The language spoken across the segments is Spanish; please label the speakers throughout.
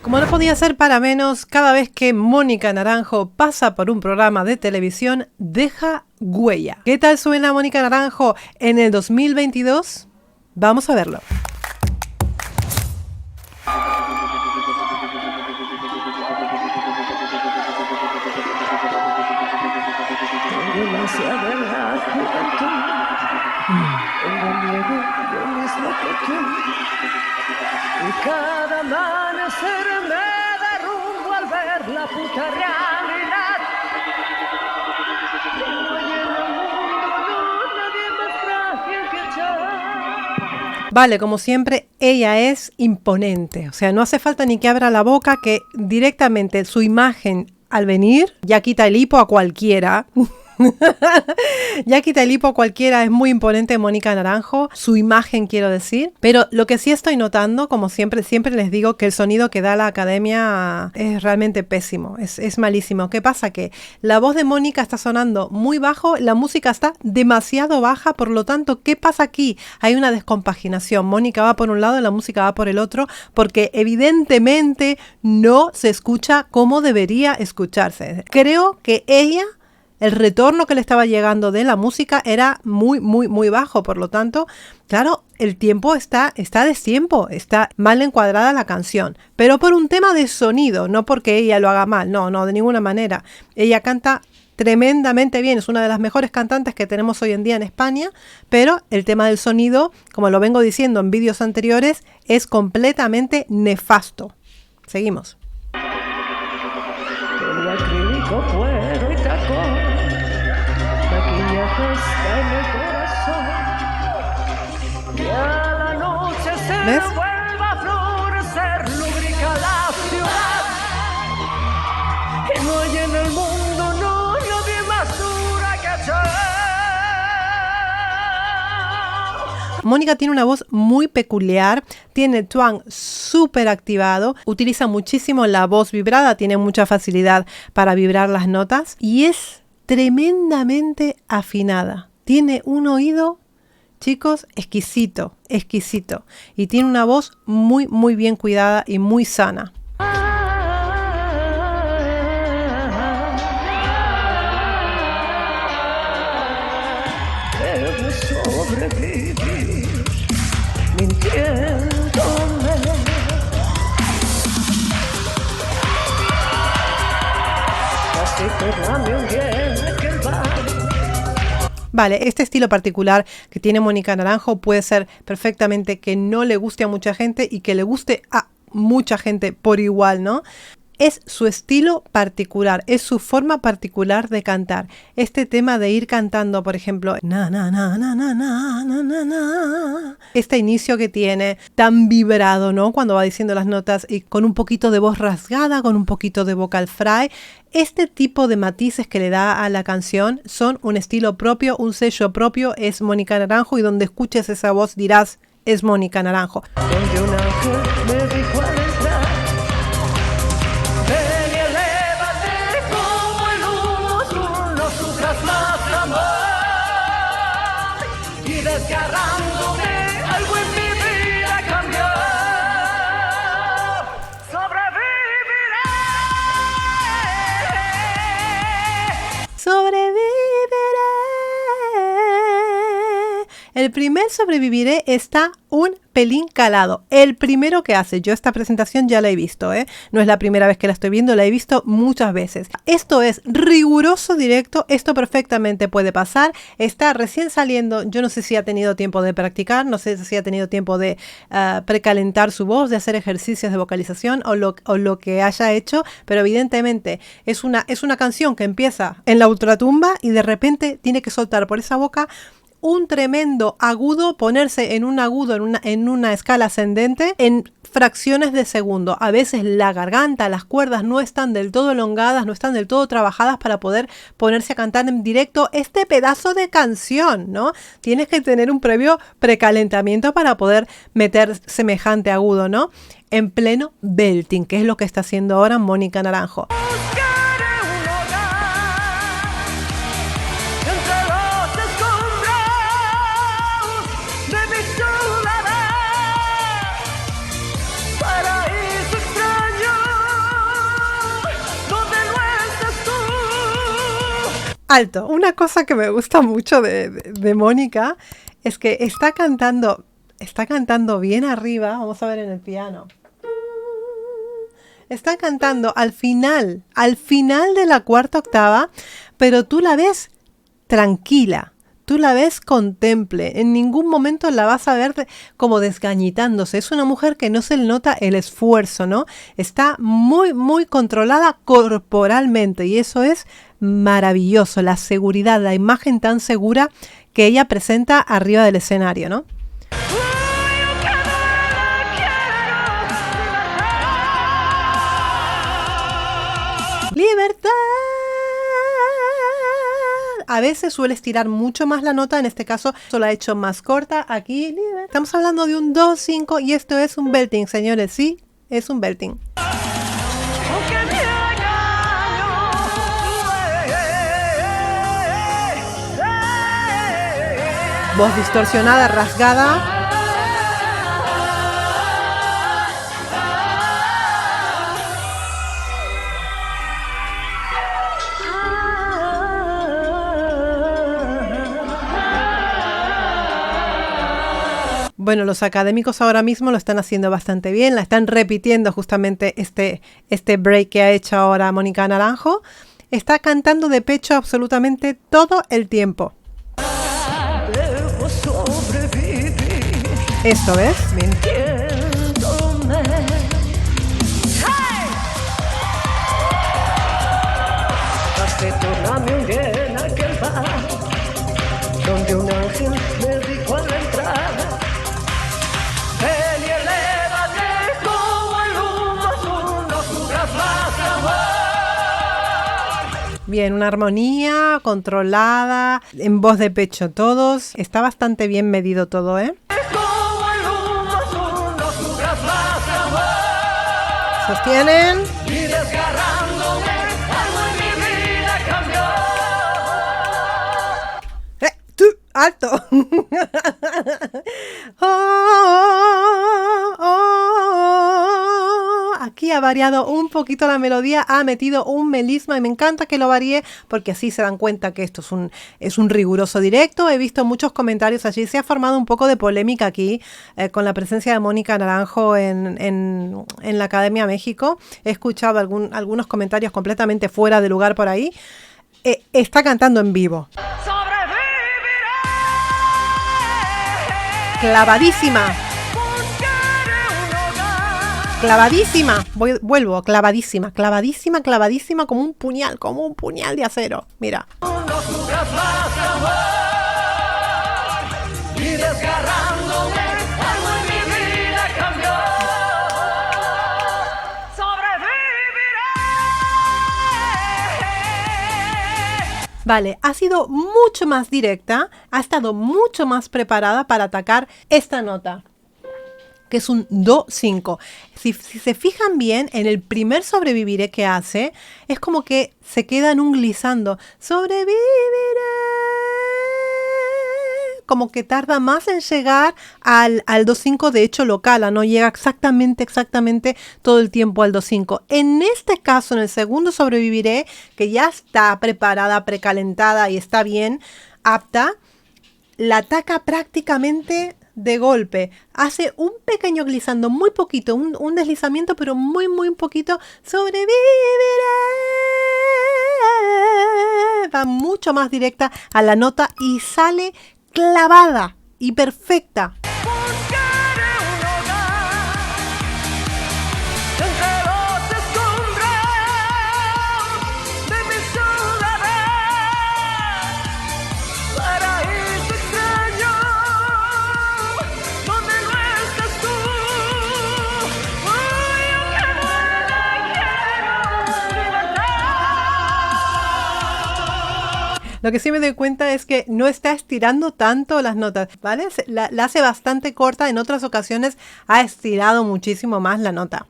Speaker 1: Como no podía ser para menos, cada vez que Mónica Naranjo pasa por un programa de televisión, deja huella. ¿Qué tal suena Mónica Naranjo en el 2022? Vamos a verlo.
Speaker 2: Y cada amanecer me derrumbo al ver la puta realidad. Que no hay en el mundo nadie más frágil que yo.
Speaker 1: Vale, como siempre, ella es imponente. O sea, no hace falta ni que abra la boca, que directamente su imagen al venir ya quita el hipo a cualquiera. Ya quita el hipo cualquiera, es muy imponente Mónica Naranjo, su imagen quiero decir, pero lo que sí estoy notando, como siempre les digo, que el sonido que da la academia es realmente pésimo, es malísimo. ¿Qué pasa? Que la voz de Mónica está sonando muy bajo, la música está demasiado baja, por lo tanto, ¿qué pasa aquí? Hay una descompaginación, Mónica va por un lado y la música va por el otro, porque evidentemente no se escucha como debería escucharse. Creo que el retorno que le estaba llegando de la música era muy bajo, por lo tanto, claro, el tiempo está a destiempo, está mal encuadrada la canción, pero por un tema de sonido, no porque ella lo haga mal, no, de ninguna manera. Ella canta tremendamente bien, es una de las mejores cantantes que tenemos hoy en día en España, pero el tema del sonido, como lo vengo diciendo en vídeos anteriores, es completamente nefasto. Seguimos.
Speaker 2: Con acrílico, cuero y tacón, maquillaje está en el corazón. Y a la noche se
Speaker 1: ¿Ves?
Speaker 2: vuelve a florecer, lubrica la ciudad. Y no hay en el mundo nadie más dura que yo.
Speaker 1: Mónica tiene una voz muy peculiar, tiene el twang súper activado, utiliza muchísimo la voz vibrada, tiene mucha facilidad para vibrar las notas y es tremendamente afinada. Tiene un oído, chicos, exquisito. Y tiene una voz muy bien cuidada y muy sana.
Speaker 2: Debo sobrevivir mintiéndome. Así que dame un día que va.
Speaker 1: Vale, este estilo particular que tiene Mónica Naranjo puede ser perfectamente que no le guste a mucha gente y que le guste a mucha gente por igual, ¿no? Es su estilo particular, es su forma particular de cantar. Este tema de ir cantando, por ejemplo, este inicio que tiene tan vibrado, ¿no? Cuando va diciendo las notas y con un poquito de voz rasgada, con un poquito de vocal fry. Este tipo de matices que le da a la canción son un estilo propio, un sello propio, es Mónica Naranjo, y donde escuches esa voz dirás, es Mónica Naranjo.
Speaker 2: Donde un ángel me dijo al entrar, ven y elévate como el humo azul, no sufras más amor. Y desgarrándome algo en mi vida cambió.
Speaker 1: Sobreviviré. El primer sobreviviré está un pelín calado. El primero que hace, yo esta presentación ya la he visto, no es la primera vez que la estoy viendo, la he visto muchas veces. Esto es riguroso directo, esto perfectamente puede pasar. Está recién saliendo, yo no sé si ha tenido tiempo de practicar, no sé si ha tenido tiempo de precalentar su voz, de hacer ejercicios de vocalización o lo que haya hecho, pero evidentemente es una canción que empieza en la ultratumba y de repente tiene que soltar por esa boca un tremendo agudo, ponerse en un agudo, en una escala ascendente, en fracciones de segundo. A veces la garganta, las cuerdas no están del todo elongadas, no están del todo trabajadas para poder ponerse a cantar en directo este pedazo de canción, ¿no? Tienes que tener un previo precalentamiento para poder meter semejante agudo, ¿no? En pleno belting, que es lo que está haciendo ahora Mónica Naranjo.
Speaker 2: Paraíso extraño
Speaker 1: alto. Una cosa que me gusta mucho de Mónica es que está cantando bien arriba. Vamos a ver en el piano. Está cantando al final de la cuarta octava, pero tú la ves tranquila, tú la ves contemple, en ningún momento la vas a ver como desgañitándose. Es una mujer que no se le nota el esfuerzo, ¿no? Está muy, muy controlada corporalmente y eso es maravilloso, la seguridad, la imagen tan segura que ella presenta arriba del escenario, ¿no? ¡Libertad! A veces suele estirar mucho más la nota, en este caso solo ha hecho más corta. Aquí estamos hablando de un 2-5 y esto es un belting, señores, sí, es un belting. Voz distorsionada, rasgada. Bueno, los académicos ahora mismo lo están haciendo bastante bien, la están repitiendo justamente este break que ha hecho ahora Mónica Naranjo. Está cantando de pecho absolutamente todo el tiempo. Esto, ¿ves?
Speaker 2: Donde un ángel me dijo a la entrada, ven y elévate como el humo azul, no sufras más amor.
Speaker 1: Bien, una armonía controlada, en voz de pecho todos. Está bastante bien medido todo, ¿eh?
Speaker 2: Como el humo azul, no sufras más amor.
Speaker 1: Sostienen.
Speaker 2: Y desgarrándome, algo en mi vida cambió.
Speaker 1: ¡Alto! Aquí ha variado un poquito la melodía, ha metido un melisma y me encanta que lo varíe porque así se dan cuenta que esto es un riguroso directo. He visto muchos comentarios allí, se ha formado un poco de polémica aquí con la presencia de Mónica Naranjo en la Academia México. He escuchado algunos comentarios completamente fuera de lugar por ahí. Está cantando en vivo. Clavadísima. Clavadísima. Vuelvo, clavadísima. Clavadísima, clavadísima como un puñal de acero. Mira. Vale, ha sido mucho más directa, ha estado mucho más preparada para atacar esta nota, que es un Do5. Si se fijan bien, en el primer sobreviviré que hace, es como que se queda en un glissando. Sobreviviré. Como que tarda más en llegar al Do5, de hecho lo cala, no llega exactamente todo el tiempo al Do5. En este caso, en el segundo sobreviviré, que ya está preparada, precalentada y está bien apta, la ataca prácticamente de golpe. Hace un pequeño glissando, muy poquito, un deslizamiento, pero muy poquito. Sobreviviré. Va mucho más directa a la nota y sale clavada y perfecta. Lo que sí me doy cuenta es que no está estirando tanto las notas, ¿vale? La hace bastante corta, en otras ocasiones ha estirado muchísimo más la nota.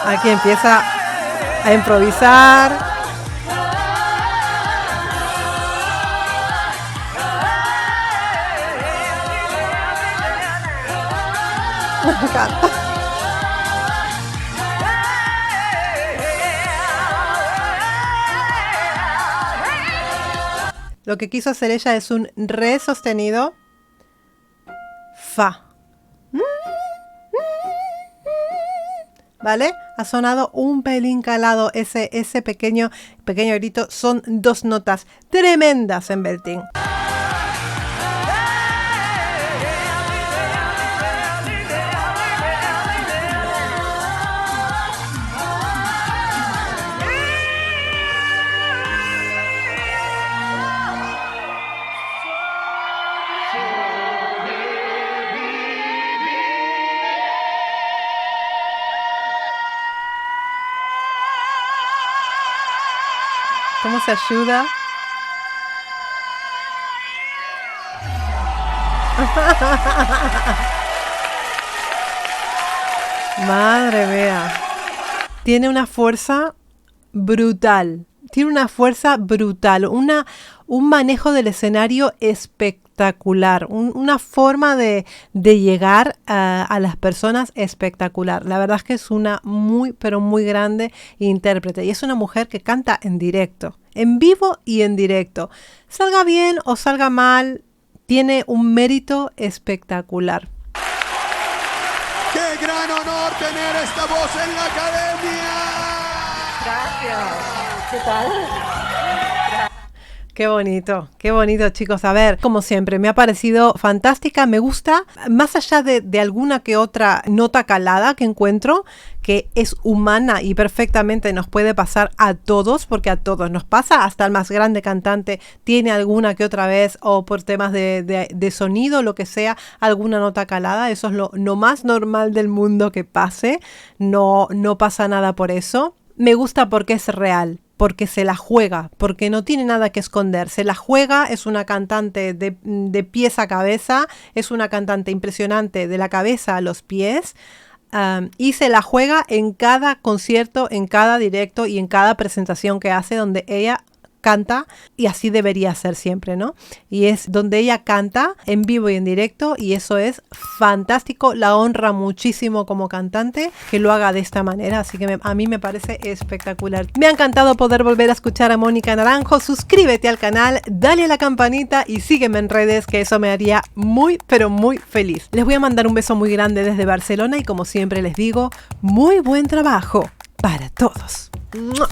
Speaker 1: Aquí empieza a improvisar. Me encanta. Lo que quiso hacer ella es un re sostenido, fa. ¿Vale? Ha sonado un pelín calado ese pequeño grito. Son 2 notas tremendas en belting. ¿Cómo se ayuda? Madre mía. Tiene una fuerza brutal. Tiene una fuerza brutal. Un manejo del escenario espectacular. Una forma de llegar a las personas espectacular. La verdad es que es una muy, pero muy grande intérprete. Y es una mujer que canta en directo. En vivo y en directo. Salga bien o salga mal, tiene un mérito espectacular.
Speaker 3: ¡Qué gran honor tener esta voz en la academia!
Speaker 2: Gracias. ¿Qué tal?
Speaker 1: Qué bonito, chicos. A ver, como siempre, me ha parecido fantástica. Me gusta, más allá de alguna que otra nota calada que encuentro, que es humana y perfectamente nos puede pasar a todos, porque a todos nos pasa, hasta el más grande cantante tiene alguna que otra vez, o por temas de sonido, lo que sea, alguna nota calada. Eso es lo más normal del mundo que pase. No pasa nada por eso. Me gusta porque es real, porque se la juega, porque no tiene nada que esconder, se la juega, es una cantante de pies a cabeza, es una cantante impresionante de la cabeza a los pies, y se la juega en cada concierto, en cada directo y en cada presentación que hace, donde ella canta, y así debería ser siempre, ¿no? Y es donde ella canta en vivo y en directo, y eso es fantástico. La honra muchísimo como cantante que lo haga de esta manera, así que a mí me parece espectacular. Me ha encantado poder volver a escuchar a Mónica Naranjo. Suscríbete al canal, dale a la campanita y sígueme en redes, que eso me haría muy, pero muy feliz. Les voy a mandar un beso muy grande desde Barcelona y, como siempre les digo, muy buen trabajo para todos. ¡Mua!